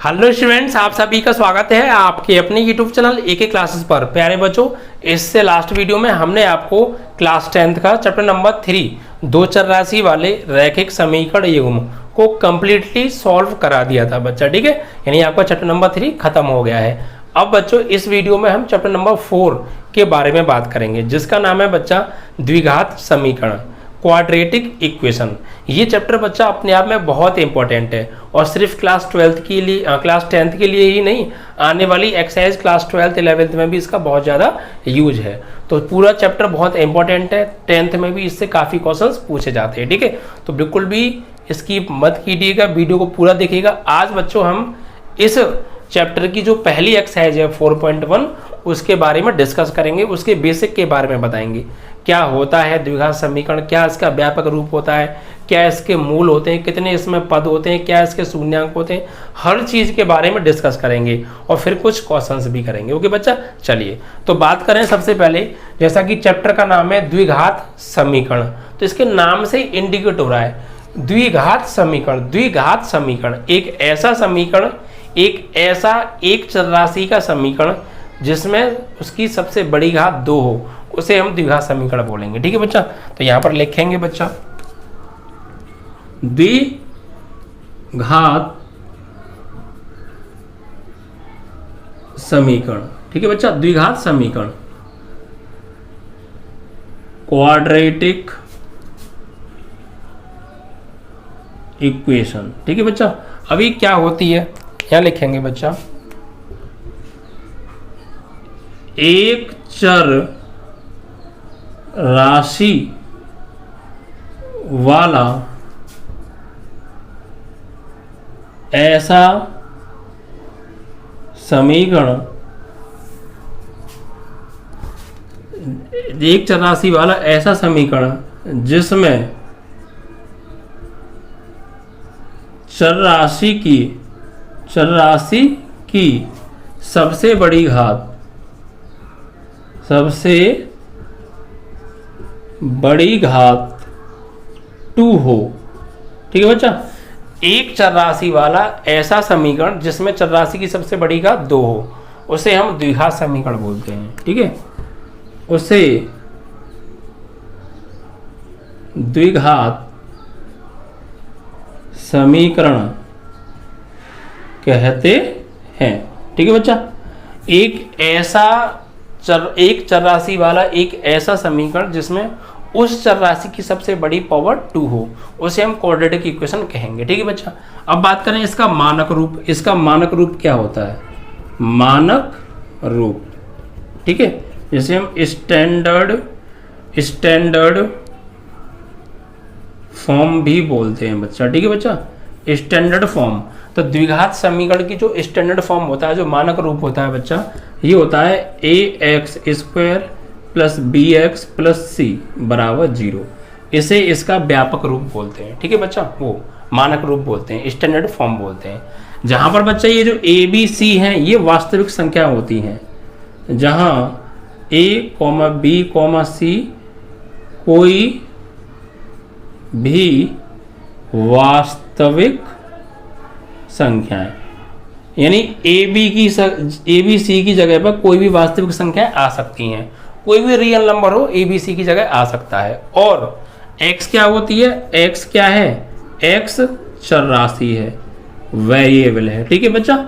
Hello students, आप सभी का स्वागत है आपके अपने यूट्यूब चैनल एके क्लासेस पर। प्यारे बच्चों, इससे लास्ट वीडियो में हमने आपको क्लास 10th का चैप्टर नंबर 3 दो चर राशि वाले रैखिक समीकरण युग्म को कंप्लीटली सॉल्व करा दिया था बच्चा। ठीक है, यानी आपका चैप्टर नंबर 3 खत्म हो गया है। अब बच्चों इस वीडियो में हम चैप्टर नंबर 4 के बारे में बात करेंगे, जिसका नाम है बच्चा द्विघात समीकरण, क्वाड्रेटिक इक्वेशन। ये चैप्टर बच्चा अपने आप में बहुत इंपॉर्टेंट है और सिर्फ क्लास 10th के लिए ही नहीं, आने वाली एक्सरसाइज क्लास 12th 11th में भी इसका बहुत ज़्यादा यूज है। तो पूरा चैप्टर बहुत इंपॉर्टेंट है, 10th में भी इससे काफ़ी क्वेश्चंस पूछे जाते हैं। ठीक है, तो बिल्कुल भी इसकी मत कीजिएगा, वीडियो को पूरा देखिएगा। आज बच्चों हम इस चैप्टर की जो पहली एक्सरसाइज है 4.1 उसके बारे में डिस्कस करेंगे, उसके बेसिक के बारे में बताएंगे। क्या होता है द्विघात समीकरण, क्या इसका व्यापक रूप होता है, क्या इसके मूल होते हैं, कितने इसमें पद होते हैं, क्या इसके शून्यांक होते हैं, हर चीज़ के बारे में डिस्कस करेंगे और फिर कुछ क्वेश्चंस भी करेंगे। ओके बच्चा, चलिए तो बात करें सबसे पहले, जैसा कि चैप्टर का नाम है द्विघात समीकरण, तो इसके नाम से इंडिकेट हो रहा है द्विघात समीकरण। द्विघात समीकरण एक ऐसा समीकरण, एक चर राशि का समीकरण जिसमें उसकी सबसे बड़ी घात 2 हो, उसे हम द्विघात समीकरण बोलेंगे। ठीक है बच्चा, तो यहां पर लिखेंगे बच्चा द्विघात समीकरण। ठीक है बच्चा, द्विघात समीकरण, क्वाड्रेटिक इक्वेशन। ठीक है बच्चा, अभी क्या होती है यहां लिखेंगे बच्चा, एक चर राशि वाला ऐसा समीकरण, एक चर राशि वाला ऐसा समीकरण जिसमें चर राशि की सबसे बड़ी घात 2 हो। ठीक है बच्चा, एक चर राशि वाला ऐसा समीकरण जिसमें चर राशि की सबसे बड़ी घात 2 हो, उसे हम द्विघात समीकरण बोलते हैं। ठीक है, उसे द्विघात समीकरण कहते हैं। ठीक है बच्चा, एक चर राशि वाला एक ऐसा समीकरण जिसमें उस चर राशि की सबसे बड़ी पावर 2 हो, उसे हम क्वाड्रेटिक इक्वेशन कहेंगे। ठीक है बच्चा, अब बात करें इसका मानक रूप। इसका मानक रूप क्या होता है? मानक रूप, ठीक है, जैसे हम स्टैंडर्ड फॉर्म भी बोलते हैं बच्चा। ठीक है बच्चा, स्टैंडर्ड फॉर्म। तो द्विघात समीकरण की जो स्टैंडर्ड फॉर्म होता है, जो मानक रूप होता है बच्चा, ये होता है ax² + bx + c = 0। इसे इसका व्यापक रूप बोलते हैं। ठीक है बच्चा, वो मानक रूप बोलते हैं, स्टैंडर्ड फॉर्म बोलते हैं। जहां पर बच्चा ये जो a b c हैं ये वास्तविक संख्या होती हैं, जहां a, b, c कोई भी वास्तविक संख्याएं, यानी ए बी सी की जगह पर कोई भी वास्तविक संख्या आ सकती हैं, कोई भी रियल नंबर हो ए बी सी की जगह आ सकता है। और x क्या होती है? x क्या है? x चर राशि है, वेरिएबल है। ठीक है बच्चा,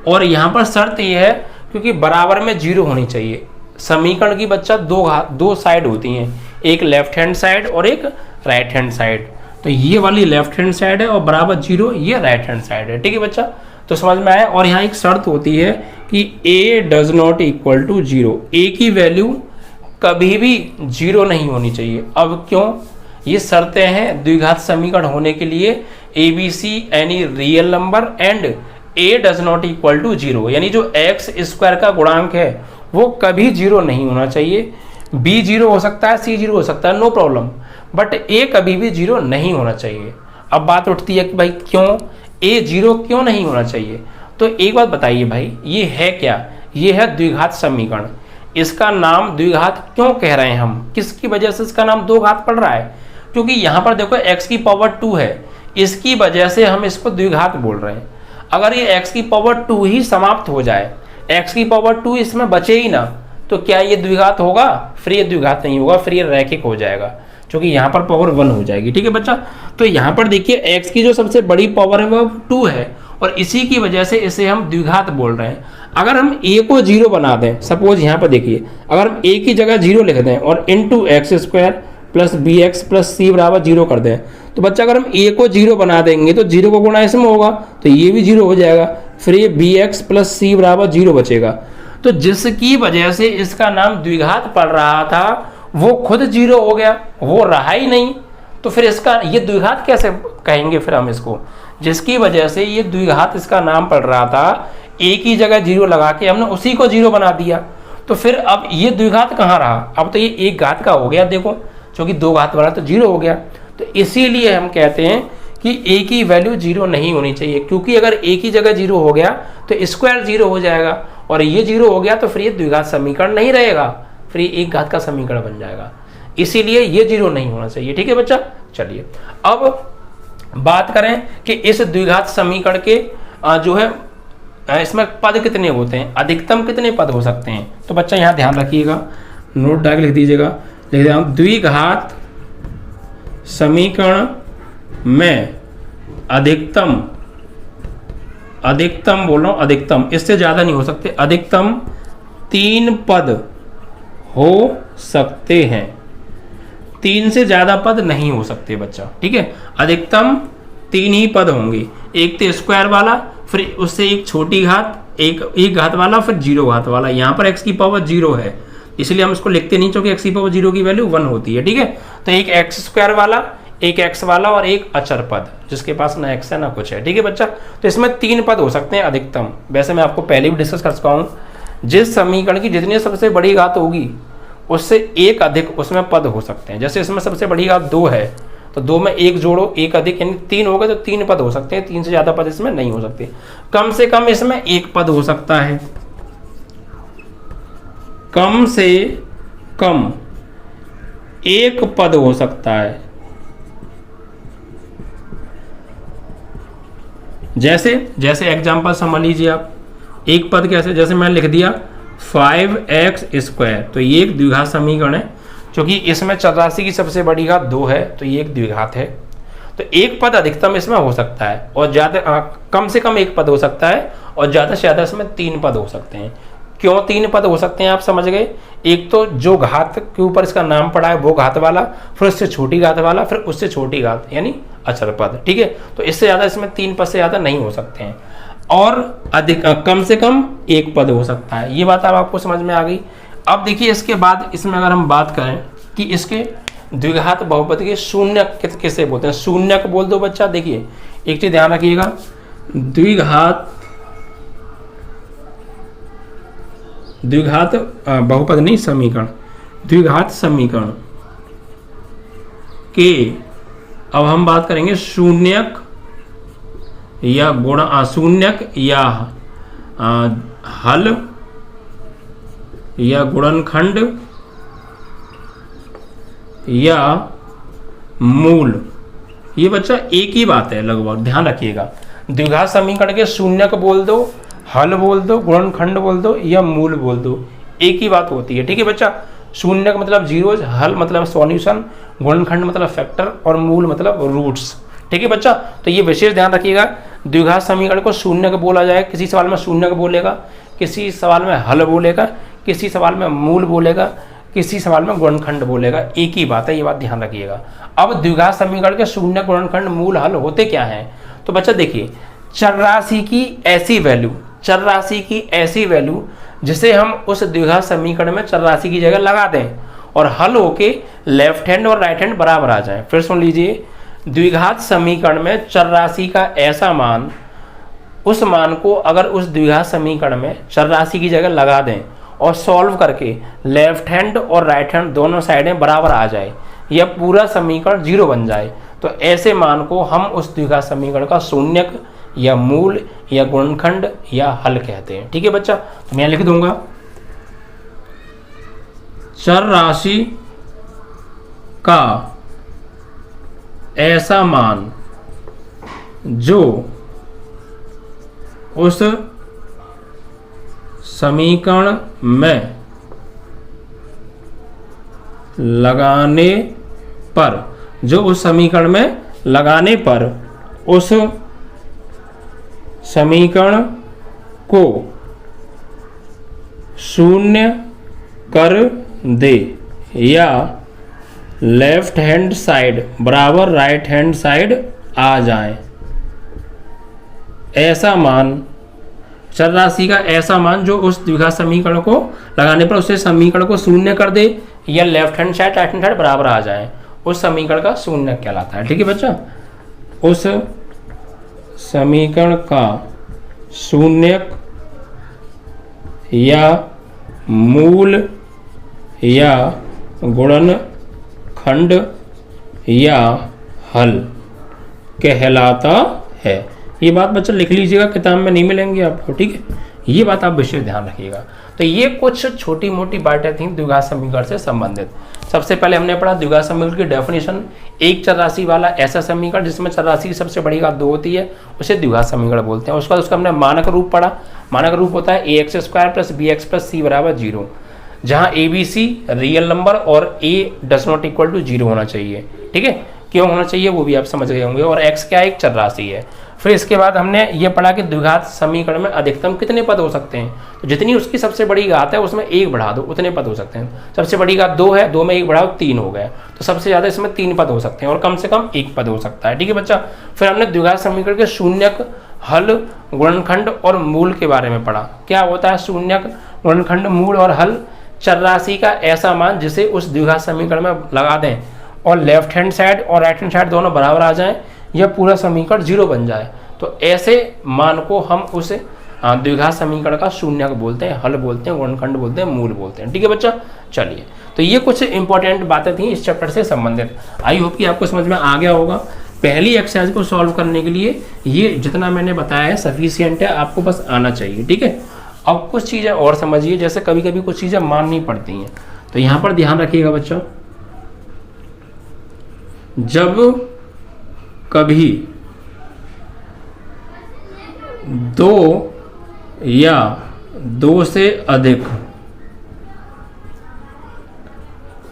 और यहाँ पर शर्त यह है क्योंकि बराबर में 0 होनी चाहिए। समीकरण की बच्चा दो साइड होती हैं, एक लेफ्ट हैंड साइड और एक राइट हैंड साइड। तो ये वाली लेफ्ट हैंड साइड है और बराबर 0 ये राइट हैंड साइड है। ठीक है बच्चा, तो समझ में आया। और यहाँ एक शर्त होती है कि a ≠ 0, a की वैल्यू कभी भी 0 नहीं होनी चाहिए। अब क्यों? ये शर्तें हैं द्विघात समीकरण होने के लिए, ABC any real number and a ≠ 0, यानी जो x² का गुणांक है वो कभी 0 नहीं होना चाहिए। b 0 हो सकता है, c 0 हो सकता है, नो प्रॉब्लम, बट a कभी भी 0 नहीं होना चाहिए। अब बात उठती है कि भाई क्यों a 0 क्यों नहीं होना चाहिए? तो एक बात बताइए भाई, ये है क्या? ये है द्विघात समीकरण। इसका नाम द्विघात क्यों कह रहे हैं हम? किसकी वजह से इसका नाम दो घात पड़ रहा है? क्योंकि यहाँ पर देखो x की पावर 2 है, इसकी वजह से हम इसको द्विघात बोल रहे हैं। अगर ये x की पावर 2 ही समाप्त हो जाए, x की पावर 2 इसमें बचे ही ना, तो क्या ये द्विघात होगा? फिर ये द्विघात नहीं होगा, फिर ये रैखिक हो जाएगा, क्योंकि यहाँ पर पावर 1 हो जाएगी। ठीक है बच्चा, तो यहाँ पर देखिए x की जो सबसे बड़ी पावर है वो 2 है, और इसी की वजह से इसे हम द्विघात बोल रहे हैं। अगर हम a को 0 बना दें, सपोज यहाँ पर देखिए, अगर हम a की जगह 0 लिख दें और into x square plus b x plus c बराबर 0 कर दें, तो बच्चा अगर हम a को 0 बना देंगे तो 0 को गुणा इसमें होगा, तो ये भी 0 हो जाएगा, फिर ये बी एक्स प्लस सी बराबर 0 बचेगा। तो जिसकी वजह से इसका नाम द्विघात पड़ रहा था वो खुद 0 हो गया, वो रहा ही नहीं, तो फिर इसका ये द्विघात कैसे कहेंगे फिर हम इसको? जिसकी वजह से ये द्विघात इसका नाम पड़ रहा था, एक ही जगह 0 लगा के हमने उसी को 0 बना दिया, तो फिर अब ये द्विघात कहाँ रहा? अब तो ये एक घात का हो गया, देखो, क्योंकि 2 घात बना तो 0 हो गया। तो इसीलिए हम कहते हैं कि a की वैल्यू 0 नहीं होनी चाहिए, क्योंकि अगर a की जगह 0 हो गया तो स्क्वायर 0 हो जाएगा, और ये 0 हो गया तो फिर ये द्विघात समीकरण नहीं रहेगा, फिर ये एक घात का समीकरण बन जाएगा, इसीलिए ये 0 नहीं होना चाहिए। ठीक है बच्चा, चलिए अब बात करें कि इस द्विघात समीकरण के जो है इसमें पद कितने होते हैं, अधिकतम कितने पद हो सकते हैं? तो बच्चा यहाँ ध्यान रखिएगा, नोट डाल लिख दीजिएगा, लिख दिया द्विघात समीकरण में अधिकतम बोल रहा हूं, अधिकतम, इससे ज्यादा नहीं हो सकते, अधिकतम 3 पद हो सकते हैं, 3 से ज्यादा पद नहीं हो सकते बच्चा। ठीक है, अधिकतम 3 ही पद होंगे, एक तो स्क्वायर वाला, फिर उससे एक छोटी घात, एक घात वाला, फिर 0 घात वाला। यहाँ पर x की पावर 0 है, इसलिए हम इसको लिखते नहीं, क्योंकि x की पावर 0 की वैल्यू 1 होती है। ठीक है, तो एक x स्क्वायर वाला, एक x वाला और एक अचर पद, जिसके पास ना x है ना कुछ है। ठीक है बच्चा, तो इसमें 3 पद हो सकते हैं अधिकतम। वैसे मैं आपको पहले भी डिस्कस कर चुका हूँ, जिस समीकरण की जितनी सबसे बड़ी घात होगी उससे एक अधिक उसमें पद हो सकते हैं। जैसे इसमें सबसे बड़ी घात 2 है, तो 2 में 1 जोड़ो, एक अधिक यानी 3 हो गए, तो 3 पद हो सकते हैं, 3 से ज्यादा पद इसमें नहीं हो सकते। कम से कम इसमें 1 पद हो सकता है, कम से कम 1 पद हो सकता है। जैसे एग्जाम्पल समझ लीजिए आप, एक पद कैसे, जैसे मैंने लिख दिया 5x स्क्वायर, तो ये एक द्विघात समीकरण है, क्योंकि इसमें चर राशि की सबसे बड़ी घात 2 है, तो ये एक द्विघात है। तो एक पद अधिकतम इसमें हो सकता है, और ज्यादा कम से कम 1 पद हो सकता है, और ज्यादा से ज्यादा इसमें 3 पद हो सकते हैं। क्यों 3 पद हो सकते हैं आप समझ गए? एक तो जो घात के ऊपर इसका नाम पड़ा है वो घात वाला, फिर उससे छोटी घात वाला, फिर उससे छोटी घात यानी अचर पद। ठीक है, तो इससे ज्यादा इसमें 3 पद से ज्यादा नहीं हो सकते हैं, और अधिक कम से कम 1 पद हो सकता है। ये बात अब आपको समझ में आ गई। अब देखिए इसके बाद इसमें अगर हम बात करें कि इसके द्विघात बहुपद के शून्यक किसे बोलते हैं, शून्यक बोल दो बच्चा। देखिए एक चीज ध्यान रखिएगा, द्विघात बहुपद नहीं समीकरण, द्विघात समीकरण के अब हम बात करेंगे शून्यक या शून्यक या हल या गुणनखंड या मूल। ये बच्चा एक ही बात है लगभग, ध्यान रखिएगा। द्विघात समीकरण के शून्यक बोल दो, हल बोल दो, गुणनखंड बोल दो या मूल बोल दो, एक ही बात होती है। ठीक है बच्चा, शून्यक मतलब जीरोज, हल मतलब सॉल्यूशन, गुणनखंड मतलब फैक्टर और मूल मतलब रूट्स। ठीक है बच्चा, तो ये विशेष ध्यान रखिएगा। द्विघात समीकरण को शून्यक बोला जाए, किसी सवाल में शून्यक बोलेगा, किसी सवाल में हल बोलेगा, किसी सवाल में मूल बोलेगा, किसी सवाल में गुणनखंड बोलेगा, एक ही बात है, ये बात ध्यान रखिएगा। अब द्विघात समीकरण के शून्यक, गुणनखंड, मूल, हल होते क्या हैं? तो बच्चा देखिए, चर राशि की ऐसी वैल्यू जिसे हम उस द्विघात समीकरण में चर राशि की जगह लगा दें और हल होके लेफ्ट हैंड और राइट हैंड बराबर आ जाए। फिर सुन लीजिए, द्विघात समीकरण में चर राशि का ऐसा मान, उस मान को अगर उस द्विघात समीकरण में चर राशि की जगह लगा दें और सॉल्व करके लेफ्ट हैंड और राइट हैंड दोनों साइडें बराबर आ जाए, या पूरा समीकरण 0 बन जाए, तो ऐसे मान को हम उस द्विघात समीकरण का शून्यक या मूल या गुणनखंड या हल कहते हैं। ठीक है बच्चा, तो मैं लिख दूंगा चर राशि का ऐसा मान जो उस समीकरण में लगाने पर, जो उस समीकरण में लगाने पर उस समीकरण को शून्य कर दे या लेफ्ट हैंड साइड बराबर राइट हैंड साइड आ जाए। ऐसा मान, चर राशि का ऐसा मान जो उस द्विघात समीकरण को लगाने पर उसे समीकरण को शून्य कर दे या left hand side right hand side बराबर आ जाए, उस समीकरण का शून्य कहलाता है। ठीक है बच्चा, उस समीकरण का शून्यक या मूल या गुणनखंड या हल कहलाता है। ये बात बच्चा लिख लीजिएगा, किताब में नहीं मिलेंगी आपको। ठीक है, ये बात आप विशेष ध्यान रखिएगा। तो ये कुछ छोटी मोटी बातें थी द्विघात समीकरण से संबंधित। सबसे पहले हमने पढ़ा द्विघात समीकरण की डेफिनेशन। एक चर राशि वाला ऐसा समीकरण जिसमें चर राशि की सबसे बड़ी घात 2 होती है, उसे द्विघात समीकरण बोलते हैं। उसका हमने मानक रूप पढ़ा। मानक रूप होता है ax² + bx + c = 0, जहां abc रियल नंबर और a does not equal to 0 होना चाहिए। ठीक है, क्यों होना चाहिए वो भी आप समझ गए होंगे। और x क्या, एक चर राशि है। फिर इसके बाद हमने ये पढ़ा कि द्विघात समीकरण में अधिकतम कितने पद हो सकते हैं। तो जितनी उसकी सबसे बड़ी घात है उसमें 1 बढ़ा दो, उतने पद हो सकते हैं। सबसे बड़ी घात 2 है, 2 में 1 बढ़ाओ 3 हो गए, तो सबसे ज़्यादा इसमें 3 पद हो सकते हैं और कम से कम 1 पद हो सकता है। ठीक है बच्चा। फिर हमने द्विघात समीकरण के शून्यक, हल, गुणनखंड और मूल के बारे में पढ़ा। क्या होता है शून्यक, गुणनखंड, मूल और हल? चर राशि का ऐसा मान जिसे उस द्विघात समीकरण में लगा दें और लेफ्ट हैंड साइड और राइट हैंड साइड दोनों बराबर आ जाएं, यह पूरा समीकरण 0 बन जाए, तो ऐसे मान को हम उस द्विघात समीकरण का शून्यक बोलते हैं, हल बोलते हैं, गुणनखंड बोलते हैं, मूल बोलते हैं। ठीक है बच्चा, चलिए, तो ये कुछ इंपॉर्टेंट बातें थी इस चैप्टर से संबंधित। आई होप कि आपको समझ में आ गया होगा। पहली एक्सरसाइज को सॉल्व करने के लिए ये जितना मैंने बताया है सफिशिएंट है, आपको बस आना चाहिए। ठीक है, अब कुछ चीज़ें और समझिए, जैसे कभी कभी कुछ चीज़ें माननी पड़ती हैं, तो यहाँ पर ध्यान रखिएगा बच्चों। जब कभी 2 या 2 से अधिक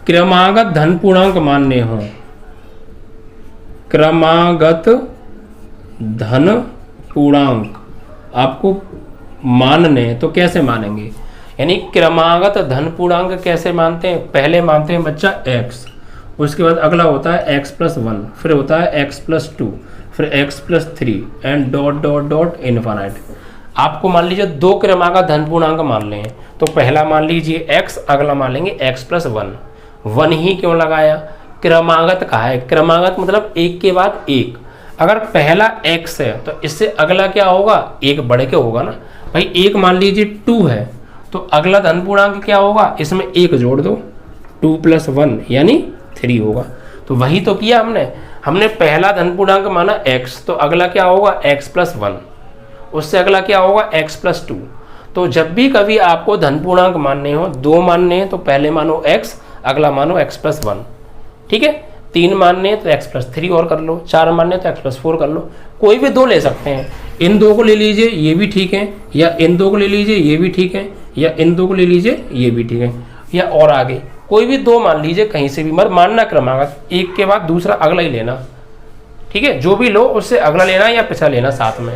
क्रमागत धन पूर्णांक मान्य हो, क्रमागत धन पूर्णांक आपको मानने, तो कैसे मानेंगे? यानी क्रमागत धन पूर्णांक कैसे मानते हैं? पहले मानते हैं बच्चा x, उसके बाद अगला होता है x+1, फिर होता है x+2, फिर x+3 and dot dot dot infinite. आपको मान लीजिए 2 क्रमागत धन पूर्णांक मान लें, तो पहला मान लीजिए x, अगला मान लेंगे x+1। 1 ही क्यों लगाया? क्रमागत कहा है, क्रमागत मतलब एक के बाद एक। अगर पहला x है तो इससे अगला क्या होगा? 1 बढ़ के होगा ना भाई। 1 मान लीजिए 2 है, तो अगला धन पूर्णांक क्या होगा? इसमें 1 जोड़ दो, 2 + 1 यानी 3 होगा। तो वही तो किया हमने पहला धन पूर्णांक माना x, तो अगला क्या होगा? x+1, उससे अगला क्या होगा? x+2। तो जब भी कभी आपको धन पूर्णांक मानने हो, 2 मानने हैं तो पहले मानो x, अगला मानो x+1। ठीक है, 3 मानने हैं तो x+3 और कर लो, 4 मानने तो x+4 कर लो। कोई भी 2 ले सकते हैं, इन 2 को ले लीजिए ये भी ठीक है, या इन 2 को ले लीजिए ये भी ठीक है, या इन 2 को ले लीजिए ये भी ठीक है, या और आगे कोई भी 2 मान लीजिए, कहीं से भी मत मानना क्रमागत, एक के बाद दूसरा अगला ही लेना। ठीक है, जो भी लो उससे अगला लेना या पिछला लेना साथ में।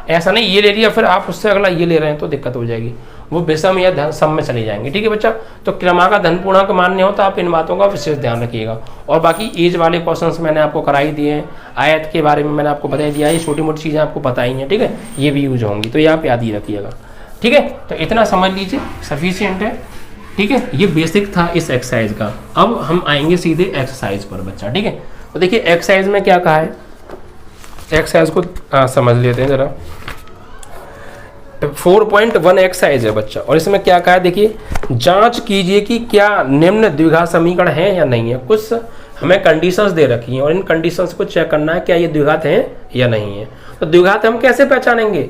ऐसा नहीं ये ले लिया फिर आप उससे अगला ये ले रहे हैं तो दिक्कत हो जाएगी, वो विषम या धन सम में चली जाएंगे। ठीक है बच्चा, तो क्रमागत धन पूर्णांक मानने हो तो आप इन बातों का विशेष ध्यान रखिएगा। और बाकी एज वाले क्वेश्चंस मैंने आपको कराई दिए हैं, आयत के बारे में मैंने आपको बता दिया, ये छोटी मोटी चीज़ें आपको बताई हैं। ठीक है, ये भी यूज होंगी, तो ये आप याद ही रखिएगा। ठीक है, तो इतना समझ लीजिए सफिशिएंट है। ठीक है, ये बेसिक था इस एक्सरसाइज का। अब हम आएंगे सीधे एक्सरसाइज पर बच्चा। ठीक है, तो देखिए एक्सरसाइज में क्या कहा है, एक्सरसाइज को समझ लेते हैं जरा। 4.1 एक्सरसाइज है बच्चा, और इसमें क्या कहा है देखिए, जांच कीजिए कि क्या निम्न द्विघात समीकरण है या नहीं है। कुछ हमें कंडीशंस दे रखी हैं और इन कंडीशंस को चेक करना है क्या ये द्विघात हैं या नहीं है। तो द्विघात हम कैसे पहचानेंगे?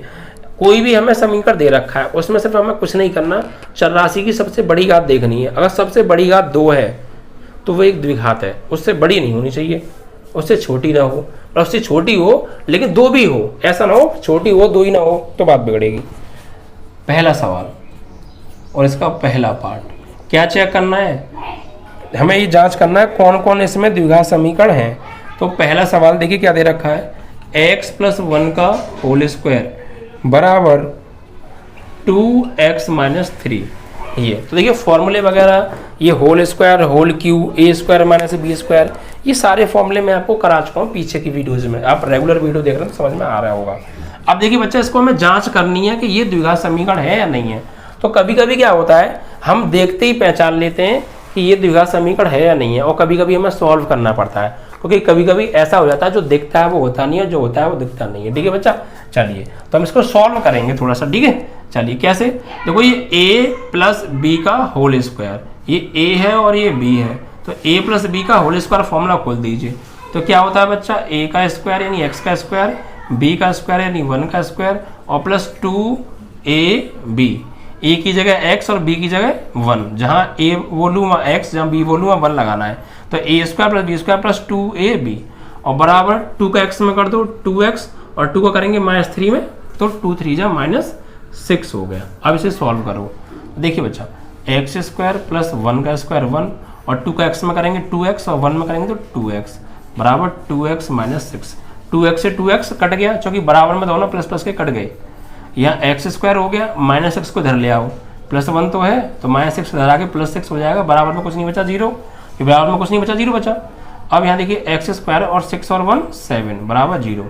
कोई भी हमें समीकरण दे रखा है, उसमें सिर्फ हमें कुछ नहीं करना, चर राशि की सबसे बड़ी घात देखनी है। अगर सबसे बड़ी घात 2 है तो वो एक द्विघात है, उससे बड़ी नहीं होनी चाहिए। उससे छोटी ना हो, और उससे छोटी हो लेकिन दो भी हो, ऐसा ना हो छोटी हो दो ही ना हो तो बात बिगड़ेगी। पहला सवाल और इसका पहला पार्ट क्या चेक करना है, हमें ये जांच करना है कौन कौन इसमें द्विघात समीकरण है। तो पहला सवाल देखिए क्या दे रखा है, x + 1 का होल स्क्वायर बराबर 2x - 3। ये तो देखिए फॉर्मूले वगैरह, ये whole square, whole cube, a² - b², ये सारे फॉर्मूले मैं आपको करा चुका हूँ पीछे की वीडियोज में। आप रेगुलर वीडियो देख रहे हैं तो समझ में आ रहा होगा। अब देखिए बच्चा, इसको हमें जांच करनी है कि ये द्विघात समीकरण है या नहीं है। तो कभी कभी क्या होता है, हम देखते ही पहचान लेते हैं कि ये द्विघात समीकरण है या नहीं है, और कभी कभी हमें सॉल्व करना पड़ता है, क्योंकि कभी कभी ऐसा हो जाता है जो दिखता है वो होता नहीं है, जो होता है वो दिखता नहीं है। ठीक है बच्चा, चलिए तो हम इसको सॉल्व करेंगे थोड़ा सा। ठीक है, चलिए कैसे, देखो ये a + b का होल स्क्वायर, ये a है और ये b है, तो a + b का होल स्क्वायर फॉर्मूला खोल दीजिए। तो क्या होता है बच्चा, a का स्क्वायर यानी x का स्क्वायर, b का स्क्वायर यानी 1 का स्क्वायर, और प्लस 2ab, a की जगह x और b की जगह 1, जहाँ a बोलूँ वहाँ x, जहाँ b बोलूँ वहाँ 1 लगाना है। तो a² + b² + 2ab, और बराबर 2 का x में कर दो 2x, और 2 का करेंगे -3 में, तो 2 3 जा -6 हो गया। अब इसे सॉल्व करो, देखिए बच्चा x² + 1 का स्क्वायर 1, और 2 का x में करेंगे 2x, और 1 में करेंगे तो 2x, बराबर 2x - 6। 2x से 2x कट गया, क्योंकि बराबर में दोनों प्लस प्लस के कट गए। यहाँ x² हो गया, -6 को धर ले आओ, +1 तो है तो -6 धरा के +6 हो जाएगा, बराबर में कुछ नहीं बचा 0, बराबर में कुछ नहीं बचा 0 बचा। अब यहाँ देखिए x² और 6 और 1 7 बराबर 0।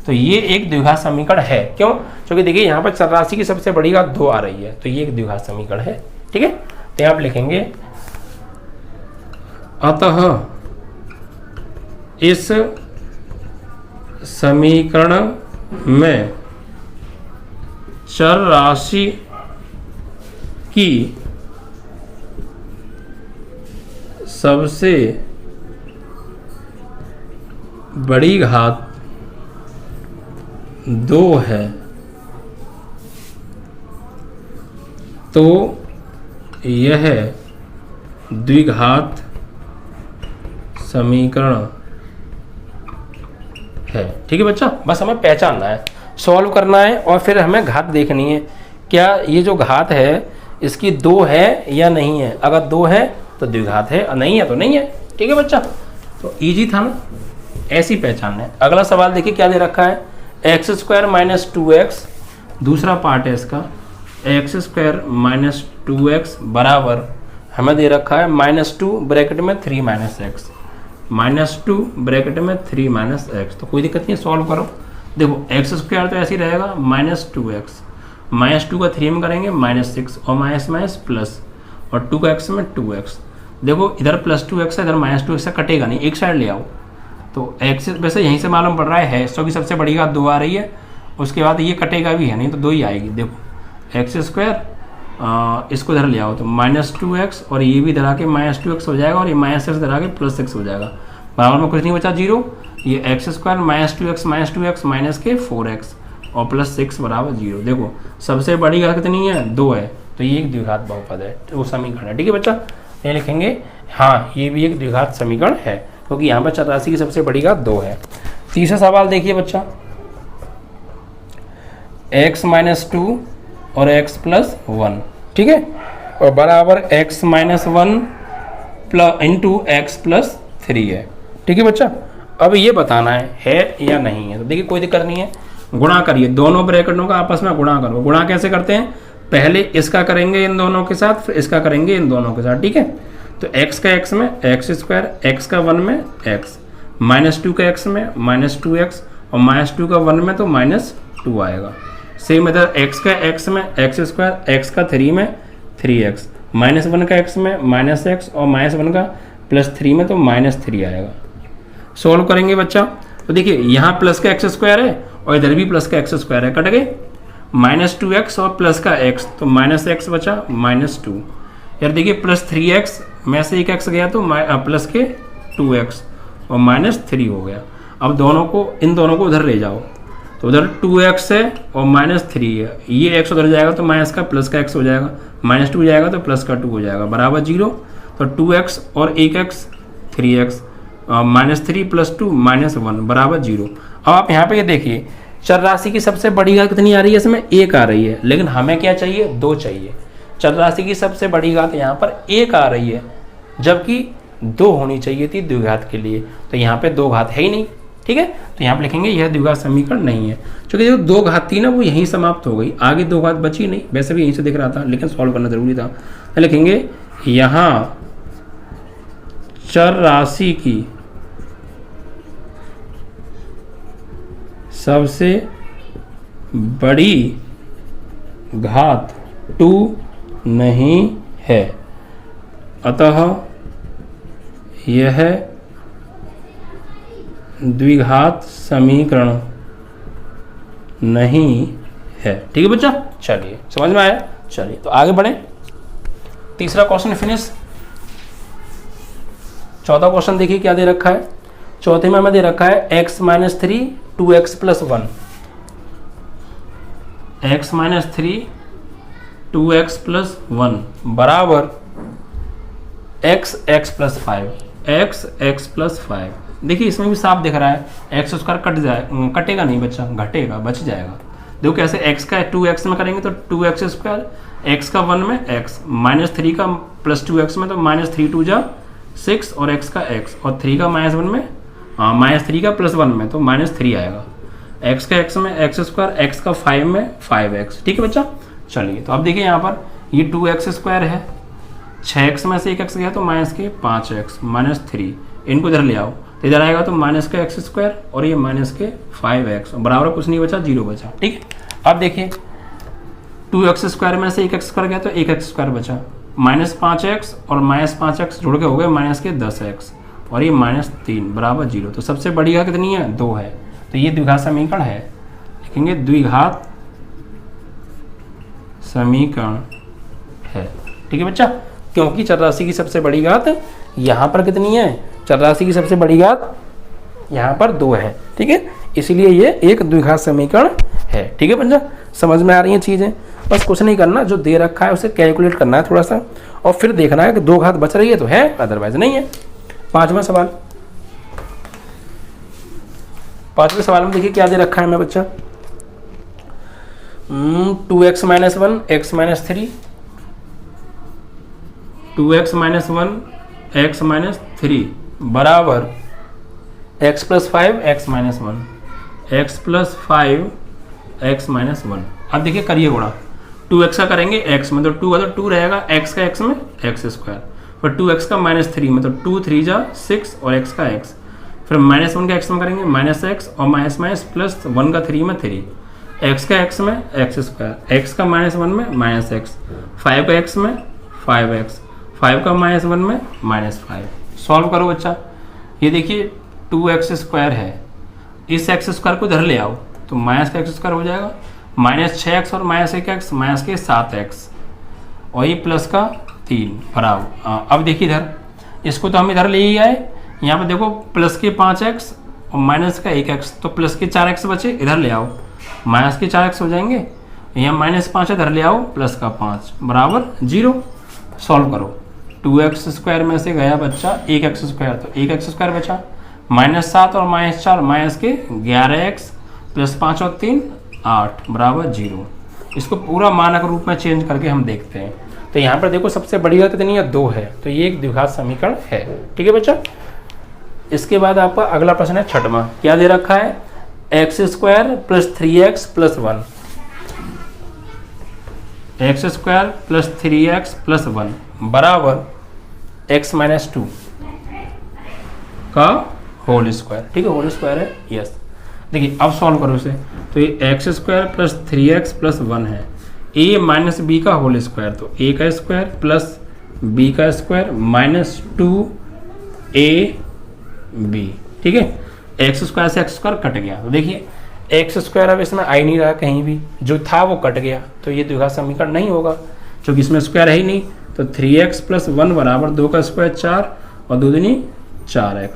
तो ये एक द्विघात समीकरण है। क्यों? क्योंकि देखिए यहाँ पर चरराशि की सबसे बड़ी घात 2 आ रही है, तो ये एक द्विघात समीकरण है। ठीक है, तो यहाँ आप लिखेंगे अतः इस समीकरण में चरराशि की सबसे बड़ी घात 2 है, तो यह द्विघात समीकरण है। ठीक है बच्चा, बस हमें पहचानना है, सॉल्व करना है, और फिर हमें घात देखनी है क्या ये जो घात है इसकी 2 है या नहीं है। अगर 2 है तो द्विघात है, और नहीं है तो नहीं है। ठीक है बच्चा, तो इजी था ना, ऐसी पहचानना है। अगला सवाल देखिए क्या दे रखा है, x² - 2x, दूसरा पार्ट है इसका, x² - 2x बराबर हमें दे रखा है -2 ब्रैकेट में 3 - x, -2 ब्रैकेट में 3 - x। तो कोई दिक्कत नहीं, सॉल्व करो। देखो x² तो ऐसे ही रहेगा -2x, -2 का 3 में करेंगे -6, और माइनस प्लस, और 2 का x में 2x। देखो इधर +2x है, इधर -2x है, कटेगा नहीं, एक साइड ले आओ। तो x वैसे यहीं से मालूम पड़ रहा है, की सबसे बड़ी घात 2 आ रही है, उसके बाद ये कटेगा भी है नहीं तो 2 ही आएगी। देखो x², इसको इधर ले आओ तो -2x, और ये भी इधर आके -2x हो जाएगा, और ये -6 इधर आके +6 हो जाएगा, बराबर में कुछ नहीं बचा 0। ये x² -2x माइनस के 4x, और +6 बराबर 0। देखो सबसे बड़ी घात कितनी है, 2 है, तो ये एक द्विघात बहुपद है, वो समीकरण है। ठीक है बच्चा, ये लिखेंगे हाँ ये भी एक द्विघात समीकरण है, क्योंकि यहाँ पर चरराशि की सबसे बड़ी घात 2 है। तीसरा सवाल देखिए बच्चा, x - 2 और x + 1, ठीक है, और बराबर x - 1 × x + 3 है। ठीक है बच्चा, अब ये बताना है या नहीं है। तो देखिए कोई दिक्कत नहीं है, गुणा करिए, दोनों ब्रैकेटों का आपस में गुणा करो। गुणा कैसे करते हैं, पहले इसका करेंगे इन दोनों के साथ, फिर इसका करेंगे इन दोनों के साथ। ठीक है, तो x का x में x², x का 1 में x, -2 का x में -2x, और -2 का 1 में तो -2 आएगा। सेम इधर x का x में x², x का 3 में 3x, -1 का x में -x, और -1 का +3 में तो -3 आएगा। सोल्व करेंगे बच्चा, तो देखिए यहाँ प्लस का x² है, और इधर भी प्लस का x² है, कट गए, -2x और प्लस का x, तो -x बचा -2। यार देखिए +3x में से एक x गया तो प्लस के 2x, और -3 हो गया। अब दोनों को, इन दोनों को उधर ले जाओ, तो उधर 2x है और -3 है, ये x उधर जाएगा तो माइनस का प्लस का x हो जाएगा, -2 जाएगा तो प्लस का 2 हो जाएगा, बराबर 0। तो 2x और 1x 3x, -3 + 2 -1 बराबर 0। अब आप यहाँ पे ये देखिए चर राशि की सबसे बड़ी घात कितनी आ रही है, इसमें 1 आ रही है, लेकिन हमें क्या चाहिए, 2 चाहिए। चर राशि की सबसे बड़ी घात यहाँ पर 1 आ रही है, जबकि 2 होनी चाहिए थी द्विघात के लिए, तो यहाँ पे 2 घात है ही नहीं। ठीक है, तो यहाँ पे लिखेंगे यह द्विघात समीकरण नहीं है, क्योंकि जो 2 घात थी ना वो यहीं समाप्त हो गई, आगे 2 घात बची नहीं। वैसे भी यहीं से दिख रहा था, लेकिन सॉल्व करना जरूरी था। तो लिखेंगे यहाँ चर राशि की सबसे बड़ी घात 2 नहीं है, अतः यह द्विघात समीकरण नहीं है। ठीक है बच्चा, चलिए समझ में आया। चलिए तो आगे बढ़े, तीसरा क्वेश्चन फिनिश। चौथा क्वेश्चन देखिए क्या दे रखा है। चौथे में हमें दे रखा है x - 3 2x + 1, x - 3 2x + 1 बराबर x + 5, x + 5। देखिए इसमें भी साफ दिख रहा है, x स्क्वायर कटेगा नहीं बच्चा, घटेगा, बच जाएगा। देखो कैसे, x का 2x में करेंगे तो 2x स्क्वायर, x का 1 में x, -3 का + 2x में तो -3 2 जा 6 और x का x, और 3 का -1 में -3 का +1 में तो -3 आएगा, x का x में x स्क्वायर, x का 5 में 5x। ठीक है बच्चा, चलिए तो अब देखिए यहाँ पर ये 2x स्क्वायर है, 6x में से 1x गया तो -5x -3, इनको इधर ले आओ तो इधर आएगा तो -x स्क्वायर और ये -5x बराबर कुछ नहीं बचा, 0 बचा। ठीक है, अब देखिए 2x स्क्वायर में से 1x स्क्वायर गया तो 1x स्क्वायर बचा, -5x और -5x जुड़ के हो गए -10x और ये -3 बराबर 0। तो सबसे बड़ी घात कितनी है, 2 है, तो ये द्विघात समीकरण है। लिखेंगे द्विघात समीकरण है। ठीक है बच्चा, क्योंकि चर राशि की सबसे बड़ी घात यहाँ पर कितनी है, चर राशि की सबसे बड़ी घात यहाँ पर 2 है। ठीक है, इसीलिए ये एक द्विघात समीकरण है। ठीक है बच्चा, समझ में आ रही हैं चीज़ें। बस कुछ नहीं करना, जो दे रखा है उसे कैलकुलेट करना है थोड़ा सा, और फिर देखना है कि 2 घात बच रही है तो है, अदरवाइज नहीं है। पांचवा सवाल, पांचवें सवाल में देखिए क्या दे रखा है हमें बच्चा, 2x - 1 x - 3 2x - 1 x - 3 बराबर x + 5 x - 1 x + 5 x - 1। अब देखिए करिए गुणा, 2x का करेंगे x में तो 2 का तो 2 रहेगा, x का x में x स्क्वायर, फिर 2x का -3 में तो 2 3 जा 6 और x का x, फिर -1 का x में करेंगे -x और +1 का 3 में 3, x का x में x स्क्वायर, x का -1 में -x, 5 का x में 5x, 5 का -1 में -5। सॉल्व करो बच्चा, ये देखिए 2x स्क्वायर है, इस x स्क्वायर को इधर ले आओ तो -x स्क्वायर हो जाएगा, -6x और -1x -7x और ये प्लस का 3 बराबर। अब देखिए इधर, इसको तो हम इधर ले ही आए, यहाँ पे देखो प्लस के 5x और माइनस का 1x, तो प्लस के 4x बचे, इधर ले आओ माइनस के 4x हो जाएंगे, यहाँ -5 इधर ले आओ प्लस का 5 बराबर 0। सॉल्व करो, 2x स्क्वायर में से गया बच्चा 1x स्क्वायर, तो 1x स्क्वायर बचा, -7 और -4 माइनस के 11x + 5 और 3 8 बराबर 0। इसको पूरा मानक रूप में चेंज करके हम देखते हैं। तो यहाँ पर देखो सबसे बड़ी घात कितनी है, 2 है, तो ये एक द्विघात समीकरण है। ठीक है बच्चा, इसके बाद आपका अगला प्रश्न है छठवां, क्या दे रखा है, x² + 3x + 1 x² + 3x + 1 बराबर x - 2 का होल स्क्वायर। ठीक है, होल स्क्वायर है, यस। देखिए अब सॉल्व करो इसे, तो ये x² + 3x + 1 है, a - b का होल स्क्वायर, तो a का स्क्वायर प्लस b का स्क्वायर -2ab। ठीक है, x स्क्वायर से x स्क्वायर कट गया, तो देखिए x स्क्वायर अब इसमें आ ही नहीं रहा कहीं भी, जो था वो कट गया, तो ये द्विघात समीकरण नहीं होगा क्योंकि इसमें स्क्वायर है ही नहीं। तो 3x + 1 बराबर 2 का स्क्वायर 4 और 2 दूनी 4x,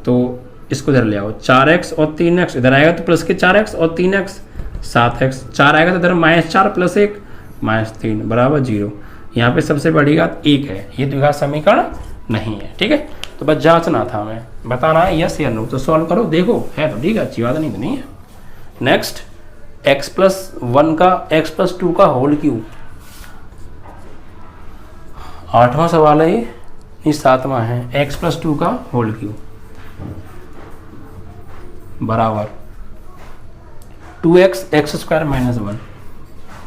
तो इसको इधर ले आओ, 4x और 3x इधर आएगा तो प्लस के 4x और 3x 7x, 4 आएगा तो इधर -4 + 1 -3 बराबर 0। यहाँ पे सबसे बड़ी घात 1 है, ये द्विघात समीकरण नहीं है। ठीक है, तो बस जांचना था हमें, बताना है यस या नो। तो सॉल्व करो, देखो है तो ठीक है, अच्छी बात नहीं तो नहीं है। नेक्स्ट x+1 का x+2 का होल क्यूब, 8वां सवाल है ये 7वां है। x+2 का होल क्यूब बराबर 2x x² - 1,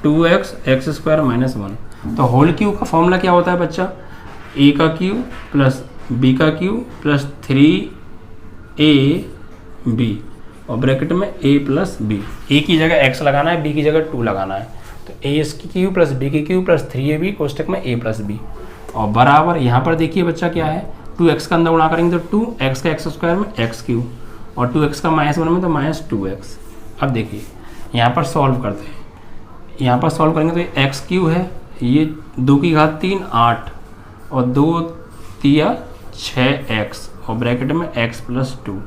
2x x² - 1। तो होल क्यूब का फॉर्मूला क्या होता है बच्चा, a का क्यूब प्लस b का क्यूब प्लस 3ab और ब्रैकेट में a प्लस b। a की जगह x लगाना है, b की जगह 2 लगाना है। तो a की क्यूब प्लस b की क्यूब प्लस 3ab कोष्टक में a प्लस b और बराबर यहाँ पर देखिए बच्चा क्या है, 2x का अंदर गुणा करेंगे तो 2x का x² में x क्यूब और 2x का -1 में तो -2x। अब देखिए यहाँ पर सॉल्व करते हैं, यहाँ पर सॉल्व करेंगे तो ये x क्यूब है, ये 2 की घात 3 8 और 2 तिया 6x और ब्रैकेट में x प्लस 2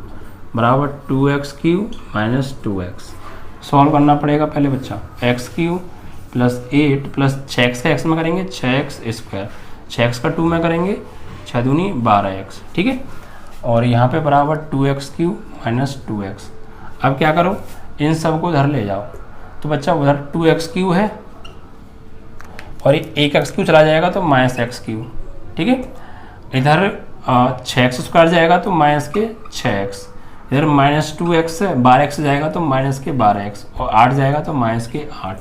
बराबर 2x cube minus 2x। Solve करना पड़ेगा पहले बच्चा, x cube plus 8 plus 6x का x में करेंगे 6x², 6x का 2 में करेंगे 6 दूनी 12x, ठीक है। और यहाँ पे बराबर 2x क्यूब माइनस 2x। अब क्या करो, इन सब को उधर ले जाओ। तो बच्चा उधर 2x क्यूब है और ये 1x क्यूब चला जाएगा तो -x क्यूब, ठीक है। इधर 6x² जाएगा तो -6x, इधर -2x है, 12x जाएगा तो -12x और 8 जाएगा तो -8,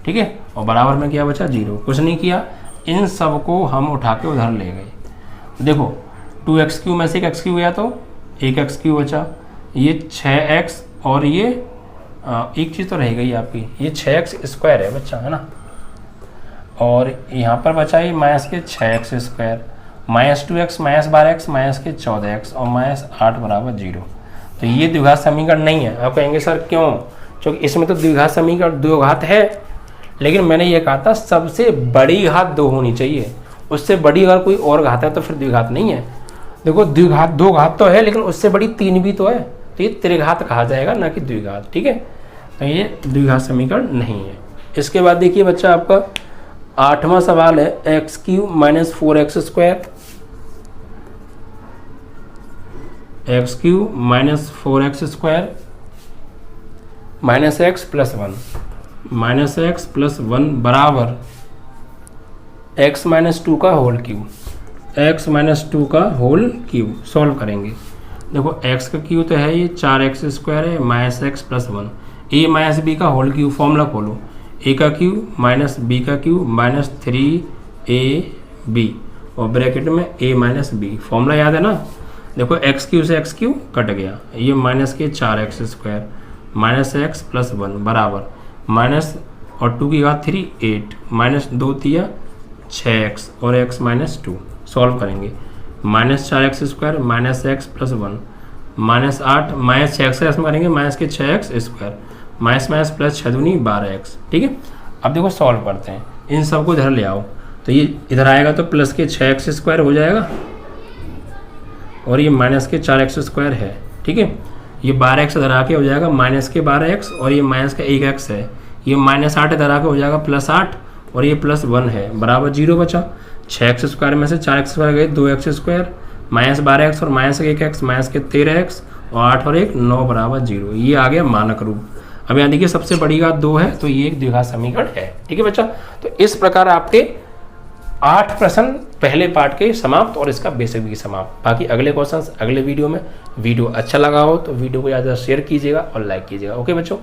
ठीक है। और बराबर में क्या बचा 0, कुछ नहीं किया, इन सब को हम उठा के उधर ले गए। देखो 2x क्यूब में से 1x क्यूब गया तो 1x क्यूब बचा, ये 6x और ये एक चीज़ तो रह गई आपकी, ये 6x² है बच्चा, है ना। और यहाँ पर बचा ये -6x², -2x -12x -14x और -8 बराबर 0। तो ये द्विघात समीकरण नहीं है। आप कहेंगे सर क्यों, क्योंकि इसमें तो द्विघात समीकरण द्विघात है, लेकिन मैंने ये कहा था सबसे बड़ी घात 2 होनी चाहिए, उससे बड़ी अगर कोई और घात है तो फिर द्विघात नहीं है। देखो द्विघात 2 घात तो है, लेकिन उससे बड़ी 3 भी तो है, तो ये त्रिघात कहा जाएगा ना कि द्विघात, ठीक है। तो ये द्विघात समीकरण नहीं है। इसके बाद देखिए बच्चा आपका 8वां सवाल है, x cube minus 4x², x cube minus 4x² minus x plus 1 बराबर x - 2 का होल क्यूब, x - 2 का होल क्यूब। सॉल्व करेंगे, देखो x का क्यूब तो है ये 4x² है minus x plus 1, a minus b का होल क्यूब। फॉर्मूला खोलो, a का क्यूब माइनस b का क्यूब माइनस 3ab और ब्रैकेट में a माइनस b। फॉर्मूला याद है ना। देखो x क्यूब से x क्यूब कट गया, ये माइनस के 4x² माइनस x प्लस 1 बराबर माइनस और 2 की घात 3 8 माइनस 2 तिया 6x और x माइनस 2। सॉल्व करेंगे, -4x² minus x plus 1 minus 8 minus 6x का इसमें करेंगे माइनस के 6x² माइनस माइनस प्लस 6 दूनी 12x, ठीक है। अब देखो सॉल्व करते हैं, इन सबको इधर ले आओ तो ये इधर आएगा तो प्लस के 6x² हो जाएगा और ये माइनस के 4x² है, ठीक है। ये 12x इधर आके हो जाएगा माइनस के 12x और ये माइनस का 1x है, ये -8 इधर आके हो जाएगा +8 और ये +1 है बराबर 0 बचा। 6x² में से 4x² गए 2x² माइनस 12x और माइनस 1x माइनस के 13x और 8 और 1 9 बराबर 0। ये आ गया मानक रूप। अब यहाँ देखिए सबसे बड़ी घात 2 है तो ये एक द्विघात समीकरण है, ठीक है बच्चा। तो इस प्रकार आपके 8 प्रश्न पहले पार्ट के समाप्त और इसका बेसिक भी समाप्त। बाकी अगले क्वेश्चंस अगले वीडियो में। वीडियो अच्छा लगा हो तो वीडियो को ज़्यादा शेयर कीजिएगा और लाइक कीजिएगा। ओके बच्चों।